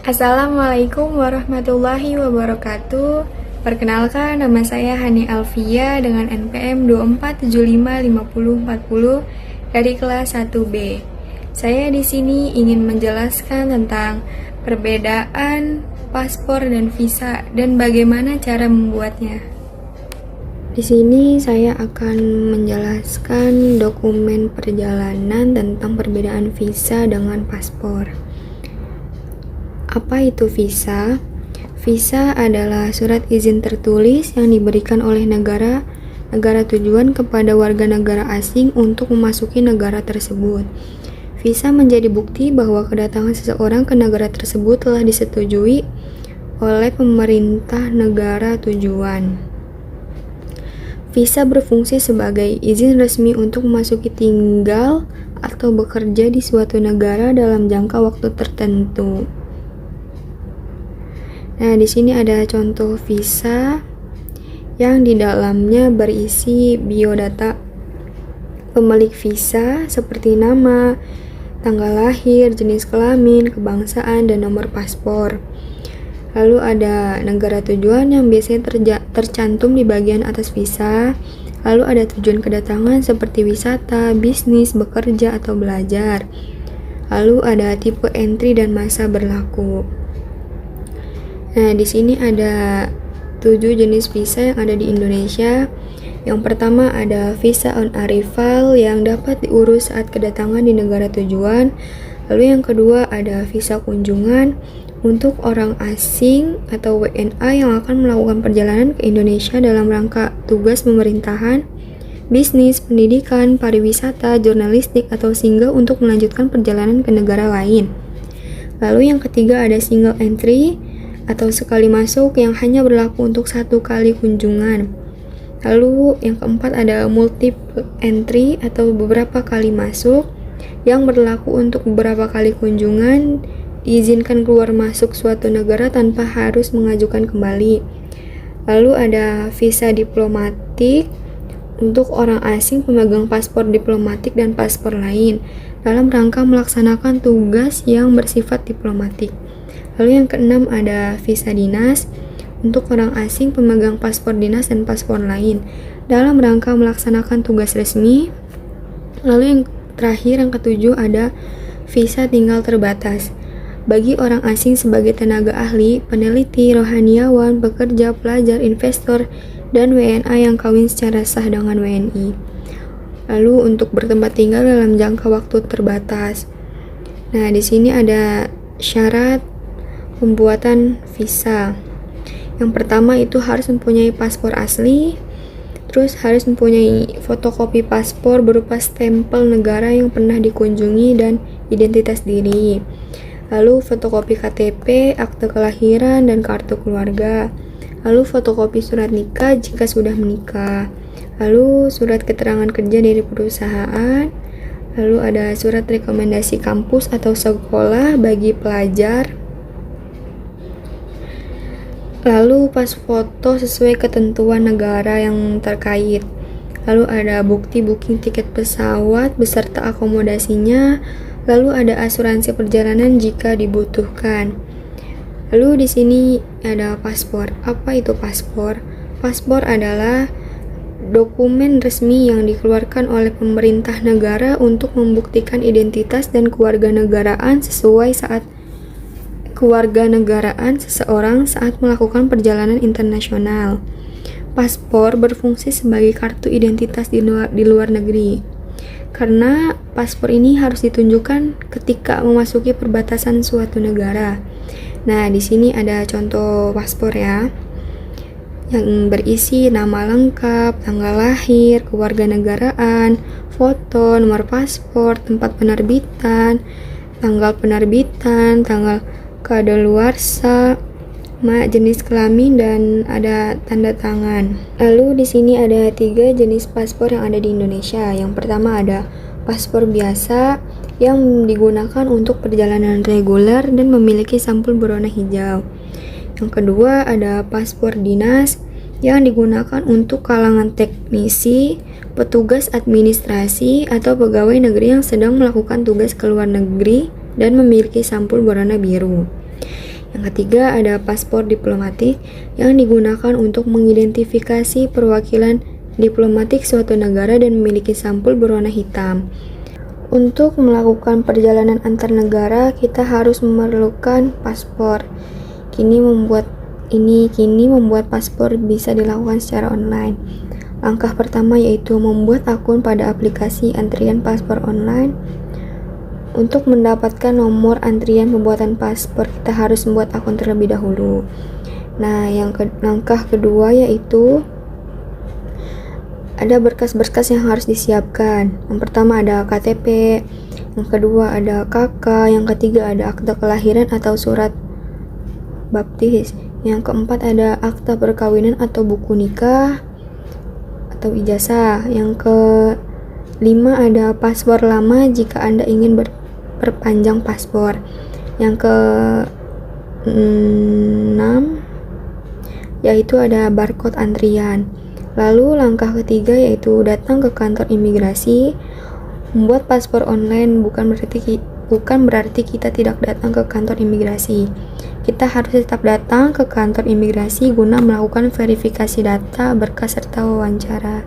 Assalamualaikum warahmatullahi wabarakatuh. Perkenalkan, nama saya Hani Alfia dengan NPM 24755040 dari kelas 1B. Saya di sini ingin menjelaskan tentang perbedaan paspor dan visa dan bagaimana cara membuatnya. Di sini saya akan menjelaskan dokumen perjalanan tentang perbedaan visa dengan paspor. Apa itu visa? Visa adalah surat izin tertulis yang diberikan oleh negara tujuan kepada warga negara asing untuk memasuki negara tersebut. Visa menjadi bukti bahwa kedatangan seseorang ke negara tersebut telah disetujui oleh pemerintah negara tujuan. Visa berfungsi sebagai izin resmi untuk memasuki, tinggal, atau bekerja di suatu negara dalam jangka waktu tertentu. Nah, di sini ada contoh visa yang di dalamnya berisi biodata pemilik visa seperti nama, tanggal lahir, jenis kelamin, kebangsaan, dan nomor paspor. Lalu ada negara tujuan yang biasanya tercantum di bagian atas visa. Lalu ada tujuan kedatangan seperti wisata, bisnis, bekerja, atau belajar. Lalu ada tipe entry dan masa berlaku. Nah, di sini ada 7 jenis visa yang ada di Indonesia. Yang pertama ada visa on arrival yang dapat diurus saat kedatangan di negara tujuan. Lalu yang kedua ada visa kunjungan untuk orang asing atau WNA yang akan melakukan perjalanan ke Indonesia dalam rangka tugas pemerintahan, bisnis, pendidikan, pariwisata, jurnalistik, atau singgah untuk melanjutkan perjalanan ke negara lain. Lalu yang ketiga ada single entry atau sekali masuk yang hanya berlaku untuk satu kali kunjungan. Lalu yang keempat ada multiple entry atau beberapa kali masuk yang berlaku untuk beberapa kali kunjungan, diizinkan keluar masuk suatu negara tanpa harus mengajukan kembali. Lalu ada visa diplomatik untuk orang asing pemegang paspor diplomatik dan paspor lain dalam rangka melaksanakan tugas yang bersifat diplomatik. Lalu yang keenam ada visa dinas untuk orang asing pemegang paspor dinas dan paspor lain dalam rangka melaksanakan tugas resmi. Lalu yang terakhir, yang ketujuh, ada visa tinggal terbatas bagi orang asing sebagai tenaga ahli, peneliti, rohaniawan, pekerja, pelajar, investor, dan WNA yang kawin secara sah dengan WNI. Lalu untuk bertempat tinggal dalam jangka waktu terbatas. Nah, di sini ada syarat pembuatan visa. Yang pertama itu harus mempunyai paspor asli, terus harus mempunyai fotokopi paspor berupa stempel negara yang pernah dikunjungi dan identitas diri. Lalu fotokopi KTP, akte kelahiran, dan kartu keluarga. Lalu fotokopi surat nikah jika sudah menikah. Lalu surat keterangan kerja dari perusahaan. Lalu ada surat rekomendasi kampus atau sekolah bagi pelajar. Lalu pas foto sesuai ketentuan negara yang terkait. Lalu ada bukti booking tiket pesawat beserta akomodasinya. Lalu ada asuransi perjalanan jika dibutuhkan. Lalu di sini ada paspor. Apa itu paspor? Paspor adalah dokumen resmi yang dikeluarkan oleh pemerintah negara untuk membuktikan identitas dan kewarganegaraan seseorang saat melakukan perjalanan internasional. Paspor berfungsi sebagai kartu identitas di luar negeri. Karena paspor ini harus ditunjukkan ketika memasuki perbatasan suatu negara. Nah, di sini ada contoh paspor ya, yang berisi nama lengkap, tanggal lahir, kewarganegaraan, foto, nomor paspor, tempat penerbitan, tanggal penerbitan, tanggal kadaluarsa, jenis kelamin, dan ada tanda tangan. Lalu di sini ada 3 jenis paspor yang ada di Indonesia. Yang pertama ada paspor biasa yang digunakan untuk perjalanan reguler dan memiliki sampul berwarna hijau. Yang kedua ada paspor dinas yang digunakan untuk kalangan teknisi, petugas administrasi, atau pegawai negeri yang sedang melakukan tugas ke luar negeri dan memiliki sampul berwarna biru. Yang ketiga ada paspor diplomatik yang digunakan untuk mengidentifikasi perwakilan diplomatik suatu negara dan memiliki sampul berwarna hitam. Untuk melakukan perjalanan antar negara, kita harus memerlukan paspor. Kini membuat paspor bisa dilakukan secara online. Langkah pertama yaitu membuat akun pada aplikasi antrian paspor online. Untuk mendapatkan nomor antrian pembuatan paspor, kita harus membuat akun terlebih dahulu. Nah, langkah kedua yaitu ada berkas-berkas yang harus disiapkan. Yang pertama ada KTP, yang kedua ada KK, yang ketiga ada akta kelahiran atau surat baptis, yang keempat ada akta perkawinan atau buku nikah atau ijazah, yang kelima ada paspor lama jika Anda ingin perpanjang paspor, yang keenam yaitu ada barcode antrian. Lalu langkah ketiga yaitu datang ke kantor imigrasi. Membuat paspor online bukan berarti kita tidak datang ke kantor imigrasi. Kita harus tetap datang ke kantor imigrasi guna melakukan verifikasi data, berkas, serta wawancara.